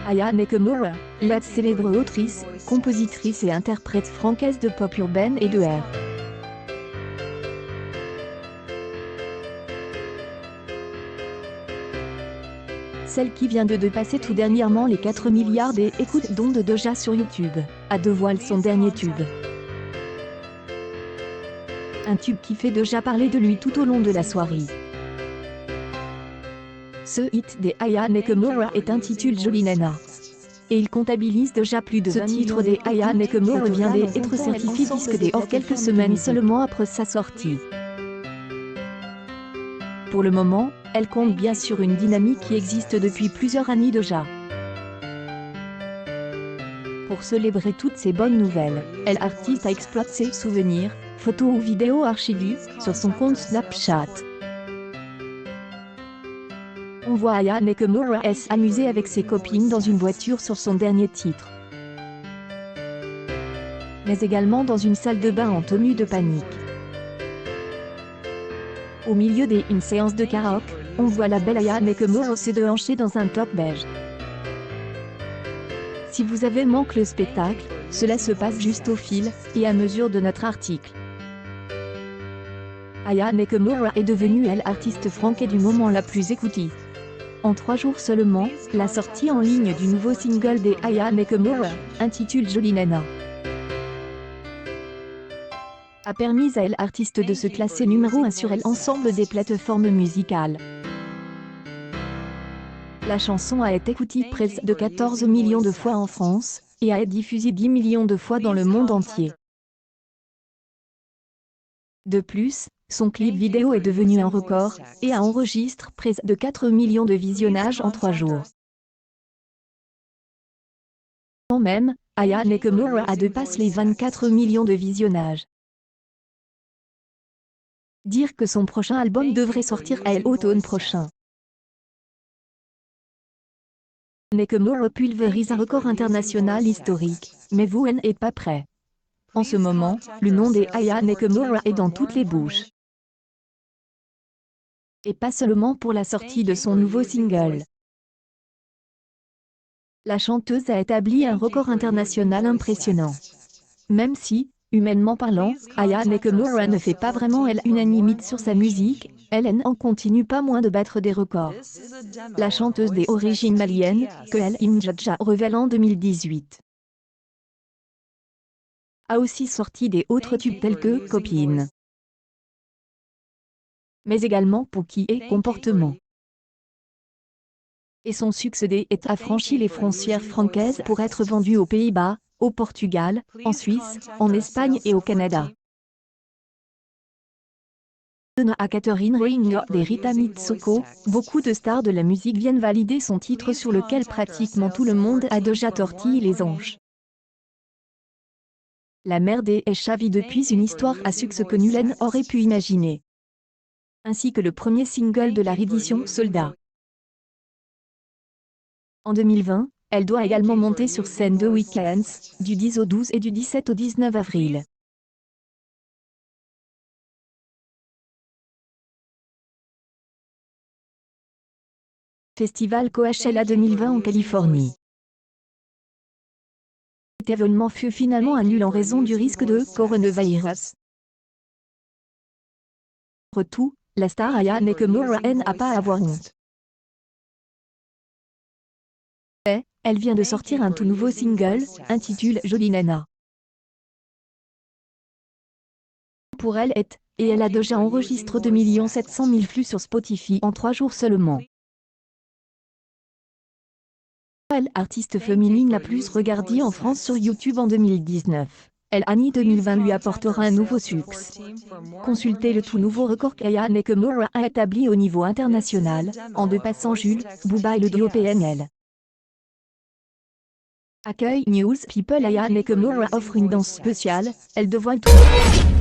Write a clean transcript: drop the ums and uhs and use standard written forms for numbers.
Aya Nakamura, la célèbre autrice, compositrice et interprète francaise de pop urbaine et de R. Celle qui vient de dépasser tout dernièrement les 4 milliards d'écoutes d'ondes de Doja sur YouTube, a dévoilé son dernier tube. Un tube qui fait déjà parler de lui tout au long de la soirée. Ce hit des Aya Nakamura est intitulé Jolie Nana. Et il comptabilise déjà plus de 20 titres des Aya Nakamura vient d'être certifié disque d'or quelques semaines seulement après sa sortie. Pour le moment, elle compte bien sur une dynamique qui existe depuis plusieurs années déjà. Pour célébrer toutes ces bonnes nouvelles, l'artiste a exploité ses souvenirs, photos ou vidéos archivées, sur son compte Snapchat. On voit Aya Nakamura s'amuser avec ses copines dans une voiture sur son dernier titre. Mais également dans une salle de bain en tenue de panique. Au milieu d'une séance de karaoké, on voit la belle Aya Nakamura se déhancher dans un top beige. Si vous avez manqué le spectacle, cela se passe juste au fil et à mesure de notre article. Aya Nakamura est devenue l'artiste francaise du moment la plus écoutée. En 3 jours seulement, la sortie en ligne du nouveau single des Aya Nakamura, intitulé Jolie Nana, a permis à l'artiste de se classer numéro 1 sur l'ensemble des plateformes musicales. La chanson a été écoutée près de 14 millions de fois en France, et a été diffusée 10 millions de fois dans le monde entier. De plus, son clip vidéo est devenu un record, et a enregistré près de 4 millions de visionnages en 3 jours. Quand même, Aya Nakamura a dépassé les 24 millions de visionnages. Dire que son prochain album devrait sortir à l'automne prochain. Nakamura pulvérise un record international historique, mais vous n'êtes pas prêt. En ce moment, le nom des Aya Nakamura est dans toutes les bouches. Et pas seulement pour la sortie de son nouveau single. La chanteuse a établi un record international impressionnant. Même si, humainement parlant, Aya Nakamura ne fait pas vraiment l'unanimité sur sa musique, elle n'en continue pas moins de battre des records. La chanteuse d'origine malienne, que Imjaja révèle en 2018, a aussi sorti des autres tubes tels que Copine, mais également Pouki et Comportement. Et son succès a franchi les frontières francaises pour être vendu aux Pays-Bas, au Portugal, en Suisse, en Espagne et au Canada. À Catherine Reigner et Rita Mitsouko, beaucoup de stars de la musique viennent valider son titre sur lequel pratiquement tout le monde a déjà tortillé les anges. La mère des Esha vit depuis une histoire à succès que nul n'aurait pu imaginer. Ainsi que le premier single de la réédition Soldat. En 2020, elle doit également monter sur scène The Weeknd, du 10 au 12 et du 17 au 19 avril. Festival Coachella 2020 en Californie. Cet événement fut finalement annulé en raison du risque de coronavirus. Après tout, la star Aya Nakamura n'a pas à avoir honte. Elle vient de sortir un tout nouveau single, intitulé Jolie Nana. Pour elle et elle a déjà enregistré 2 700 000 flux sur Spotify en 3 jours seulement. Elle, artiste féminine la plus regardée en France sur YouTube en 2019. L'année 2020 lui apportera un nouveau succès. Consultez le tout nouveau record qu'Aya Nakamura a établi au niveau international, en dépassant Jules, Booba et le duo PNL. Accueil News People. Aya Nakamura offre une danse spéciale, elle dévoile tout.